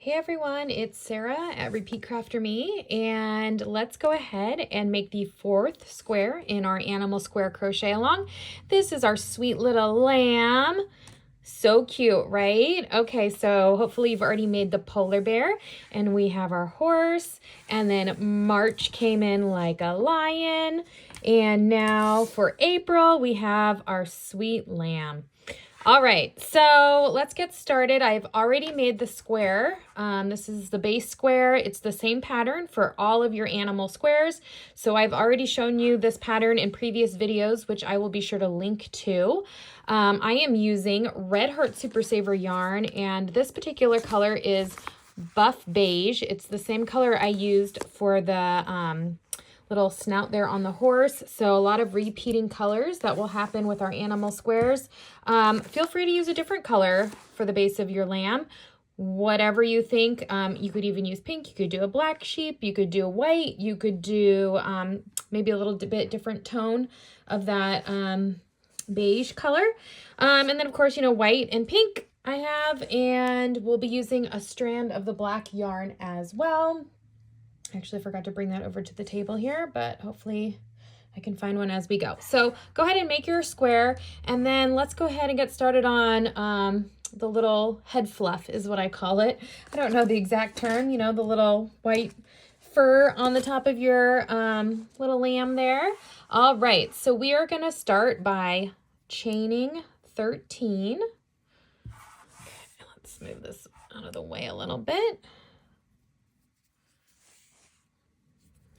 Hey everyone, it's Sarah at Repeat Crafter Me, and let's go ahead and make the fourth square in our Animal Square Crochet-Along. This is our sweet little lamb. So cute, right? Okay, so hopefully you've already made the polar bear, and we have our horse, and then March came in like a lion, and now for April we have our sweet lamb. All right, so let's get started. I've already made the square. This is the base square. It's the same pattern for all of your animal squares. So I've already shown you this pattern in previous videos, which I will be sure to link to. I am using Red Heart Super Saver yarn, and this particular color is buff beige. It's the same color I used for the little snout there on the horse. So a lot of repeating colors that will happen with our animal squares. Feel free to use a different color for the base of your lamb. Whatever you think. You could even use pink. You could do a black sheep. You could do a white. You could do maybe a little bit different tone of that beige color. And then of course, you know, white and pink I have, and we'll be using a strand of the black yarn as well. I actually forgot to bring that over to the table here, but hopefully I can find one as we go. So go ahead and make your square, and then let's go ahead and get started on the little head fluff is what I call it. I don't know the exact term, you know, the little white fur on the top of your little lamb there. All right, so we are going to start by chaining 13. Okay, let's move this out of the way a little bit.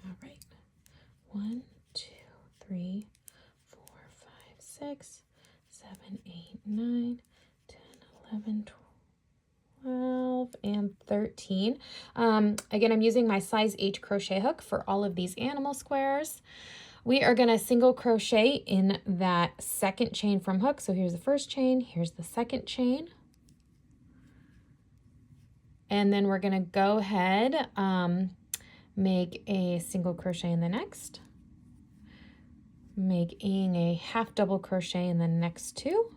All right, 1, 2, 3, 4, 5, 6, 7, 8, 9, 10, 11, 12, and 13. Again, I'm using my size 8 crochet hook for all of these animal squares. We are going to single crochet in that second chain from hook. So here's the first chain, here's the second chain. And then we're going to go ahead, make a single crochet in the next, making a half double crochet in the next two.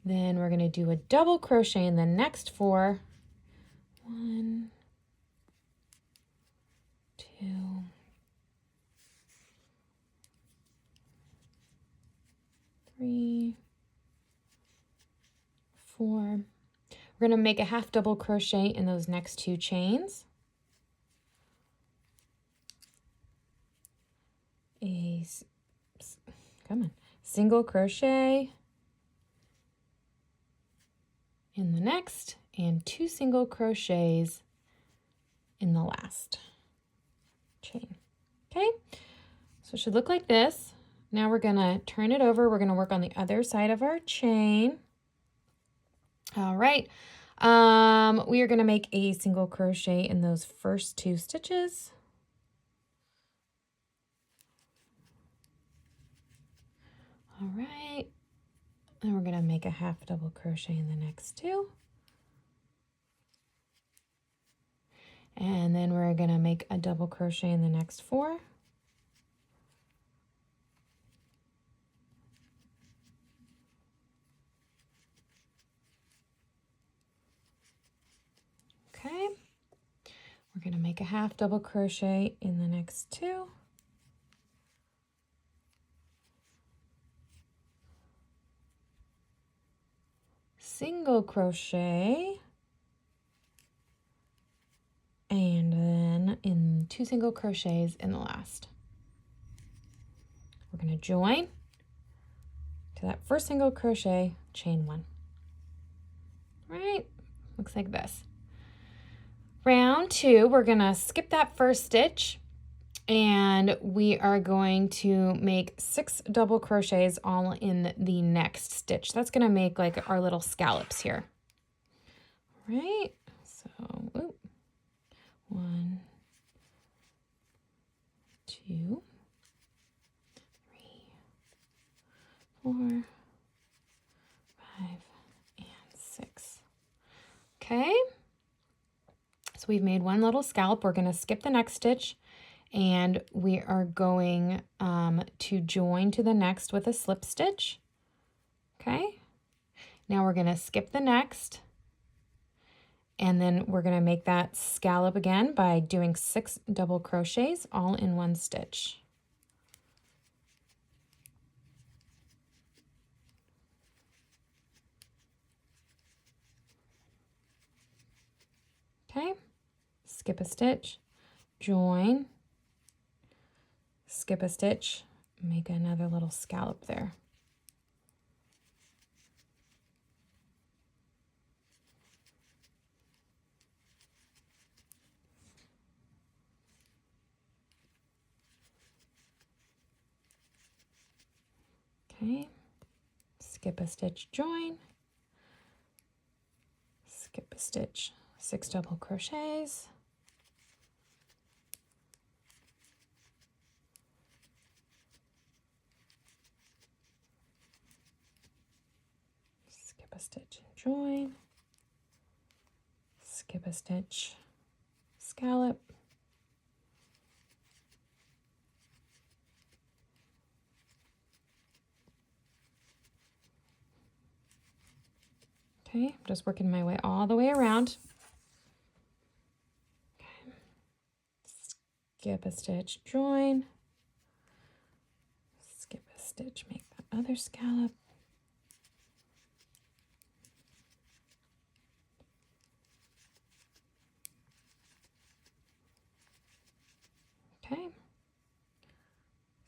Then we're going to do a double crochet in the next four. 1, 2, 3, 4. We're going to make a half double crochet in those next two chains. Single crochet in the next, and 2 single crochets in the last chain. Okay, so it should look like this. Now we're going to turn it over. We're going to work on the other side of our chain. All right, we are going to make a single crochet in those first 2 stitches. All right, and we're going to make a half double crochet in the next 2. And then we're going to make a double crochet in the next 4. Okay, we're going to make a half double crochet in the next 2. Single crochet, and then in 2 single crochets in the last. We're going to join to that first single crochet, chain 1. Right, looks like this. Round 2, we're going to skip that first stitch, and we are going to make 6 double crochets all in the next stitch. That's going to make like our little scallops here. All right, so 1, 2, 3, 4, 5, and 6. Okay, so we've made 1 little scallop. We're going to skip the next stitch, and we are going to join to the next with a slip stitch. Okay, Now we're going to skip the next, and then we're going to make that scallop again by doing 6 double crochets all in one stitch. Okay, skip a stitch, join, skip a stitch, make another little scallop there. Okay, skip a stitch, join, skip a stitch, 6 double crochets, skip a stitch and join, skip a stitch, scallop, okay, I'm just working my way all the way around. Okay. Skip a stitch, join, skip a stitch, make that other scallop, okay,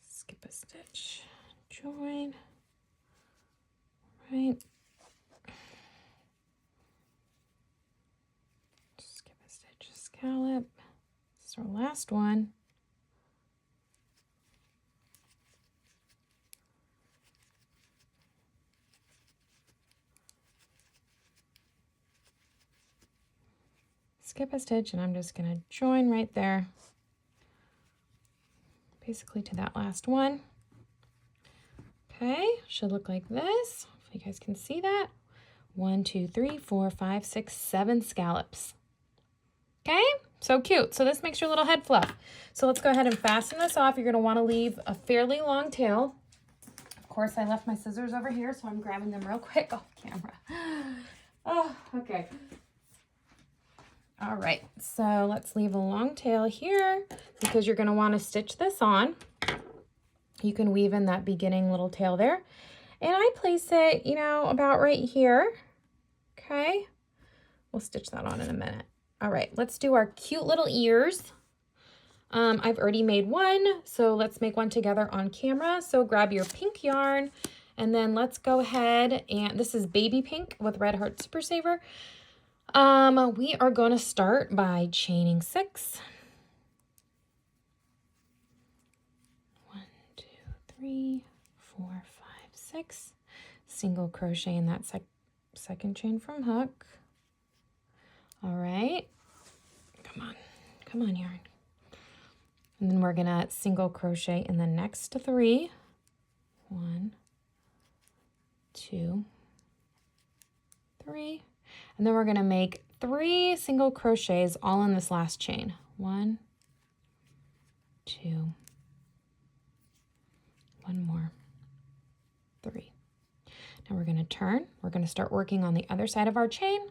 skip a stitch, join, right, skip a stitch, scallop, this is our last one, skip a stitch, and I'm just going to join right there, basically to that last one. Okay, should look like this. If you guys can see that. 1, 2, 3, 4, 5, 6, 7 scallops. Okay, so cute. So this makes your little head fluff. So let's go ahead and fasten this off. You're going to want to leave a fairly long tail. Of course, I left my scissors over here, so I'm grabbing them real quick off camera. Oh, okay. All right, so let's leave a long tail here because you're going to want to stitch this on. You can weave in that beginning little tail there. And I place it, you know, about right here. Okay, we'll stitch that on in a minute. All right, let's do our cute little ears. I've already made one, so let's make one together on camera. So grab your pink yarn, and then let's go ahead, and this is baby pink with Red Heart Super Saver. We are going to start by chaining 6. 1, 2, 3, 4, 5, 6. Single crochet in that second chain from hook. All right, come on yarn. And then we're gonna single crochet in the next 3. 1, 2, 3. And then we're gonna make 3 single crochets all in this last chain. 1, 2, 1 more, 3. Now we're gonna turn. We're gonna start working on the other side of our chain,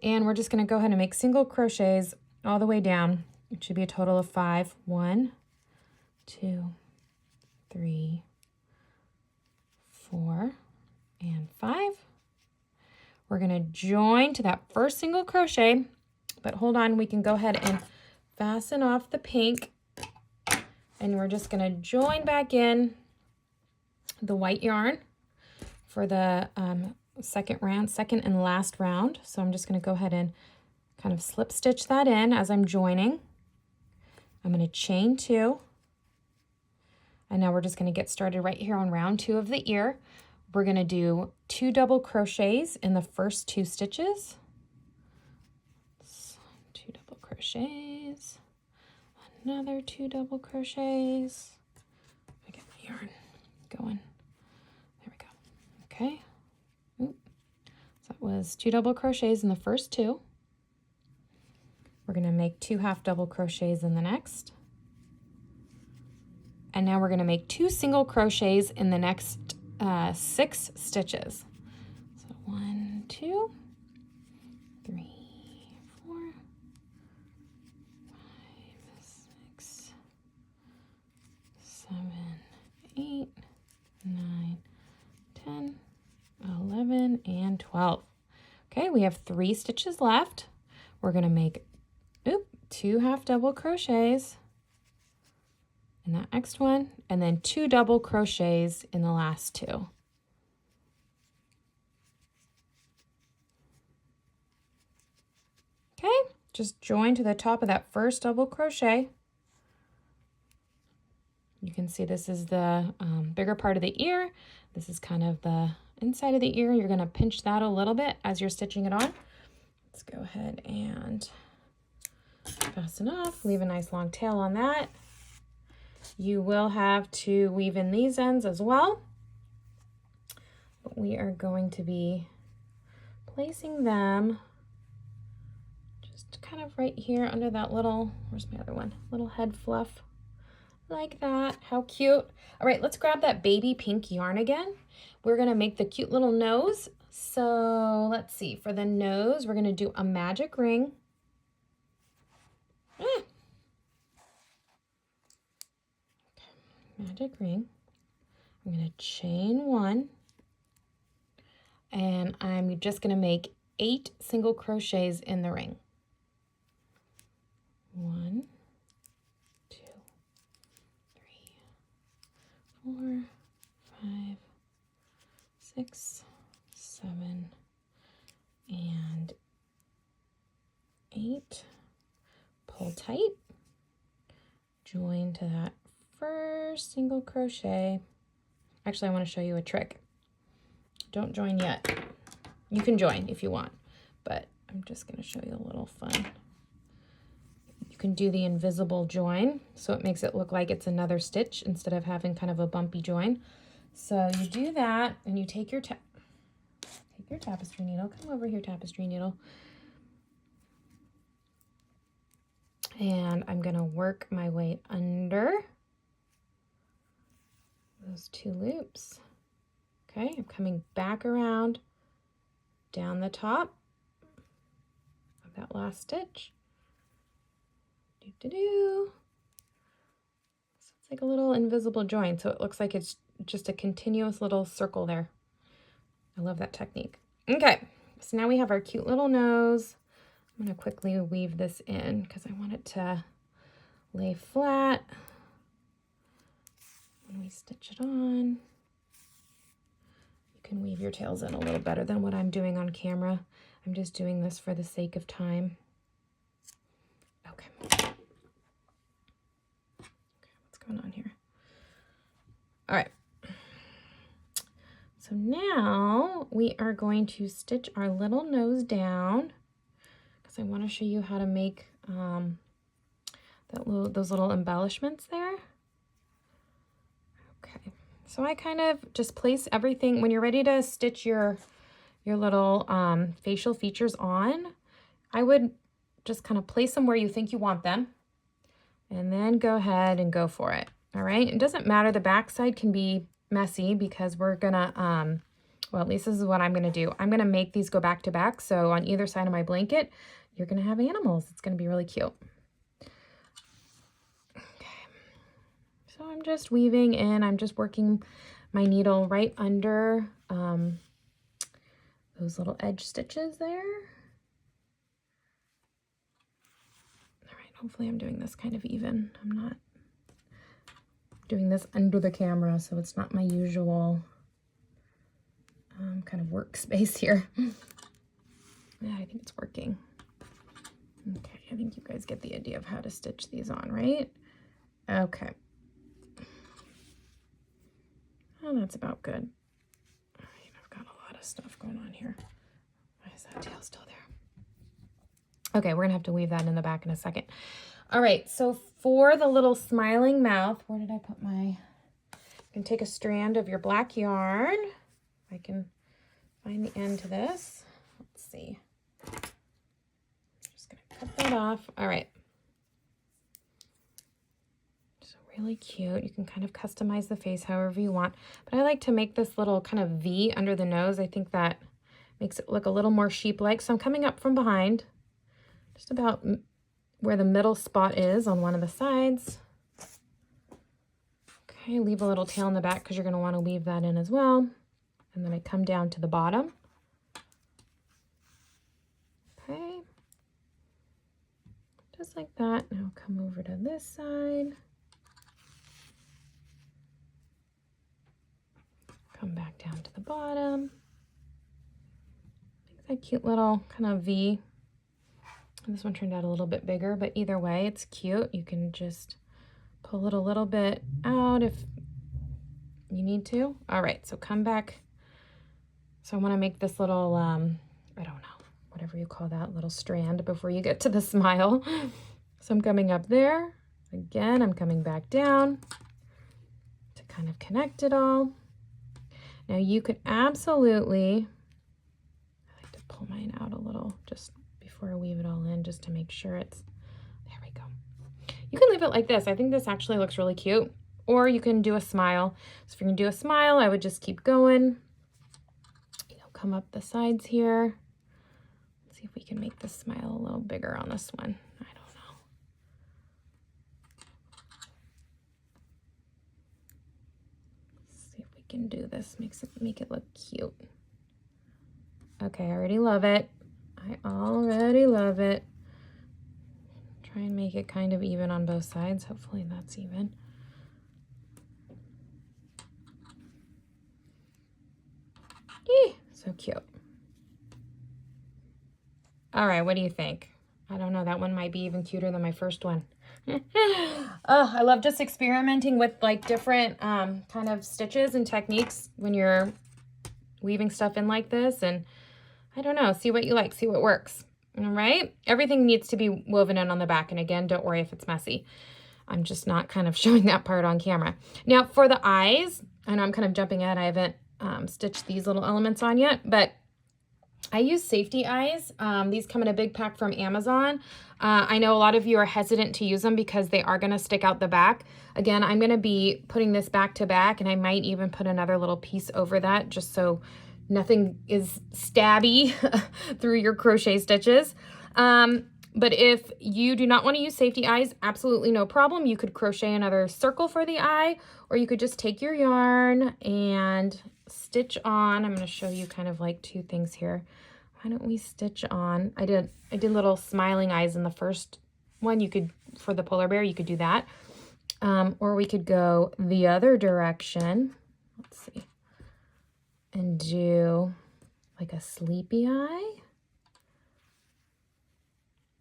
and we're just gonna go ahead and make single crochets all the way down. It should be a total of 5. 1, 2, 3, 4, and 5. We're going to join to that first single crochet, but hold on, we can go ahead and fasten off the pink, and we're just going to join back in the white yarn for the second and last round. So I'm just going to go ahead and kind of slip stitch that in as I'm joining. I'm going to chain 2, and now we're just going to get started right here on round 2 of the ear. We're going to do 2 double crochets in the first 2 stitches. 2 double crochets, another 2 double crochets. I get my yarn going. There we go. Okay. Oop. So that was 2 double crochets in the first 2. We're going to make 2 half double crochets in the next. And now we're going to make 2 single crochets in the next 6 stitches. So 1, 2, 3, 4, 5, 6, 7, 8, 9, 10, 11, and 12. Okay, we have 3 stitches left. We're going to make 2 half double crochets in that next one, and then 2 double crochets in the last 2. Okay, just join to the top of that first double crochet. You can see this is the bigger part of the ear. This is kind of the inside of the ear. You're going to pinch that a little bit as you're stitching it on. Let's go ahead and fasten off. Leave a nice long tail on that. You will have to weave in these ends as well. But we are going to be placing them just kind of right here under that little, where's my other one? Little head fluff. Like that. How cute. All right, let's grab that baby pink yarn again. We're going to make the cute little nose. So let's see. For the nose, we're going to do a magic ring. Magic ring. I'm going to chain 1. And I'm just going to make 8 single crochets in the ring. 1, 2, 3, 4, 5, 6, 7, and 8. Pull tight. Join to that first single crochet. Actually, I want to show you a trick. Don't join yet. You can join if you want, but I'm just going to show you a little fun. You can do the invisible join, so it makes it look like it's another stitch instead of having kind of a bumpy join. So you do that, and you take your tapestry needle. Come over here, tapestry needle. And I'm going to work my way under those 2 loops. Okay, I'm coming back around down the top of that last stitch. So it's like a little invisible join, so it looks like it's just a continuous little circle there. I love that technique. Okay, so now we have our cute little nose. I'm going to quickly weave this in because I want it to lay flat when we stitch it on. You can weave your tails in a little better than what I'm doing on camera. I'm just doing this for the sake of time. Okay. Okay, what's going on here? All right. So now we are going to stitch our little nose down because I want to show you how to make those little embellishments there. Okay, so I kind of just place everything when you're ready to stitch your little facial features on. I would just kind of place them where you think you want them and then go ahead and go for it. All right, it doesn't matter. The back side can be messy because we're gonna well, at least this is what I'm gonna do. I'm gonna make these go back to back, so on either side of my blanket you're gonna have animals. It's gonna be really cute. Okay, so I'm just weaving in. I'm just working my needle right under those little edge stitches there. All right, hopefully I'm doing this kind of even. I'm not doing this under the camera, so it's not my usual kind of workspace here. Yeah, I think it's working. Okay, I think you guys get the idea of how to stitch these on, right? Okay. Oh, that's about good. All right, I've got a lot of stuff going on here. Why is that tail still there? Okay, we're gonna have to weave that in the back in a second. All right, so for the little smiling mouth, where did I put my, you can take a strand of your black yarn. I can find the end to this. Let's see. I'm just gonna cut that off. All right. So really cute. You can kind of customize the face however you want, but I like to make this little kind of V under the nose. I think that Makes it look a little more sheep-like. So I'm coming up from behind, just about where the middle spot is on one of the sides. Okay, leave a little tail in the back because you're going to want to leave that in as well. And then I come down to the bottom. Okay, just like that. Now come over to this side. Come back down to the bottom. Make that cute little kind of V. This one turned out a little bit bigger, but either way, it's cute. You can just pull it a little bit out if you need to. All right, so come back. So I want to make this little, I don't know, whatever you call that, little strand before you get to the smile. So I'm coming up there. Again, I'm coming back down to kind of connect it all. Now you could absolutely, I like to pull mine out a little just before I weave it all in, just to make sure it's, there we go. You can leave it like this. I think this actually looks really cute. Or you can do a smile. So if you're gonna do a smile, I would just keep going. You know, come up the sides here. Let's see if we can make the smile a little bigger on this one. I don't know. Let's see if we can do this. Make it look cute. Okay, I already love it. I already love it. Try and make it kind of even on both sides. Hopefully that's even. So cute. All right, what do you think? I don't know, that one might be even cuter than my first one. Oh, I love just experimenting with like different kind of stitches and techniques when you're weaving stuff in like this, and I don't know, see what you like, see what works. All right, everything needs to be woven in on the back, and again, don't worry if it's messy. I'm just not kind of showing that part on camera. Now for the eyes, I know I'm kind of jumping ahead, I haven't stitched these little elements on yet, but I use safety eyes. These come in a big pack from Amazon. I know a lot of you are hesitant to use them because they are going to stick out the back. Again, I'm going to be putting this back to back, and I might even put another little piece over that just so nothing is stabby through your crochet stitches. But if you do not want to use safety eyes, absolutely no problem. You could crochet another circle for the eye, or you could just take your yarn and stitch on. I'm going to show you kind of like two things here. Why don't we stitch on? I did little smiling eyes in the first one. You could, for the polar bear, you could do that. Or we could go the other direction. Let's see. And do like a sleepy eye.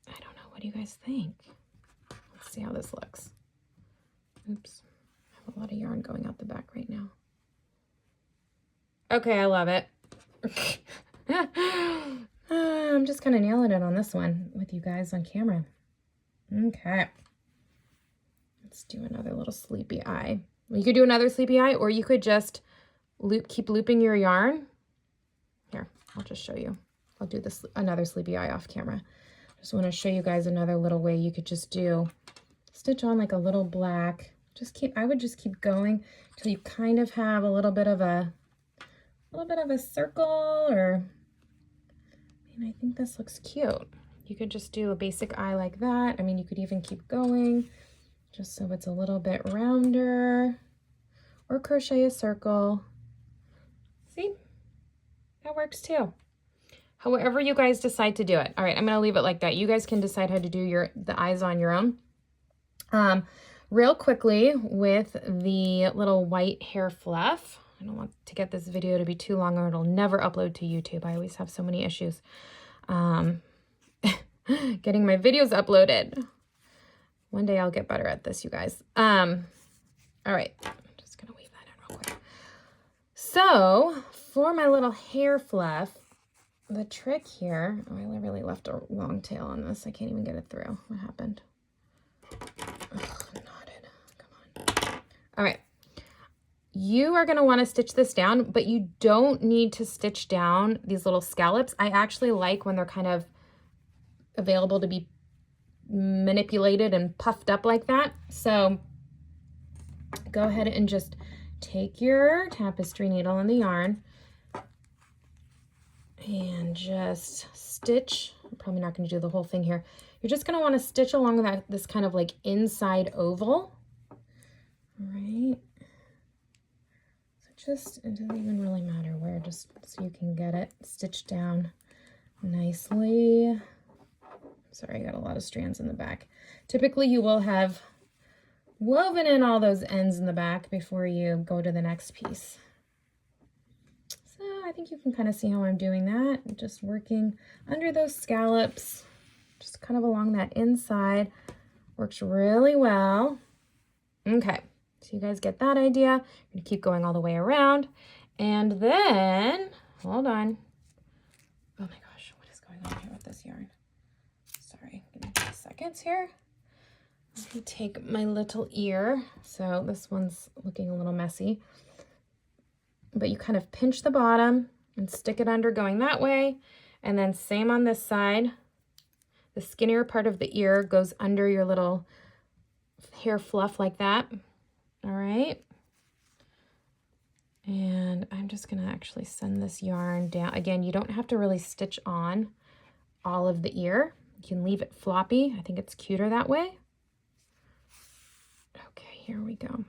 I don't know. What do you guys think? Let's see how this looks. Oops. I have a lot of yarn going out the back right now. Okay, I love it. I'm just kind of nailing it on this one with you guys on camera. Okay. Let's do another little sleepy eye. You could do another sleepy eye, or you could just keep looping your yarn. Here, I'll just show you. I'll do this another sleepy eye off camera. Just want to show you guys another little way you could just do, stitch on like a little black. I would just keep going till you kind of have a little bit of a circle, or I mean, I think this looks cute. You could just do a basic eye like that. I mean, you could even keep going just so it's a little bit rounder, or crochet a circle. See, that works too. However you guys decide to do it. All right, I'm going to leave it like that. You guys can decide how to do the eyes on your own. Real quickly with the little white hair fluff. I don't want to get this video to be too long, or it'll never upload to YouTube. I always have so many issues getting my videos uploaded. One day I'll get better at this, you guys. All right, I'm just going to weave that in real quick. So for my little hair fluff, the trick here, oh, I really left a long tail on this. I can't even get it through. What happened? Ugh, knotted. Come on. All right. You are going to want to stitch this down, but you don't need to stitch down these little scallops. I actually like when they're kind of available to be manipulated and puffed up like that. So go ahead and just take your tapestry needle and the yarn And just stitch. I'm probably not going to do the whole thing here. You're just going to want to stitch along that this kind of like inside oval. All right. So just, it doesn't even really matter where, just so you can get it stitched down nicely. Sorry, I got a lot of strands in the back. Typically you will have woven in all those ends in the back before you go to the next piece. So I think you can kind of see how I'm doing that. Just working under those scallops, just kind of along that inside. Works really well. Okay, so you guys get that idea. I'm gonna keep going all the way around. And then, hold on. Oh my gosh, what is going on here with this yarn? Sorry, give me 2 seconds here. Let me take my little ear. So this one's looking a little messy. But you kind of pinch the bottom and stick it under going that way. And then same on this side. The skinnier part of the ear goes under your little hair fluff like that. All right. And I'm just gonna actually send this yarn down. Again, you don't have to really stitch on all of the ear. You can leave it floppy. I think it's cuter that way. Okay, here we go.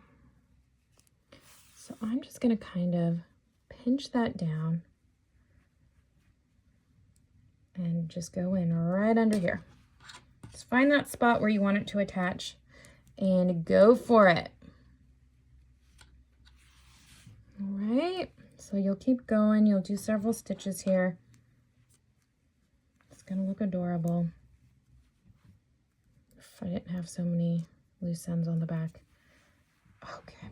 So I'm just gonna kind of pinch that down and just go in right under here. Just find that spot where you want it to attach and go for it. All right, so you'll keep going. You'll do several stitches here. It's gonna look adorable. If I didn't have so many loose ends on the back. Okay,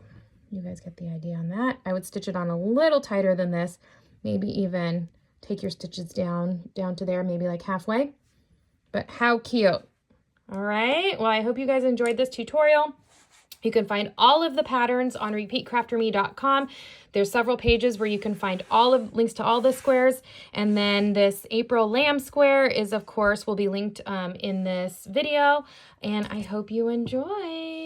you guys get the idea on that. I would stitch it on a little tighter than this, maybe even take your stitches down to there, maybe like halfway. But how cute. All right, well, I hope you guys enjoyed this tutorial. You can find all of the patterns on repeatcrafterme.com. There's several pages where you can find all of links to all the squares. And then this April lamb square is, of course, will be linked in this video. And I hope you enjoy.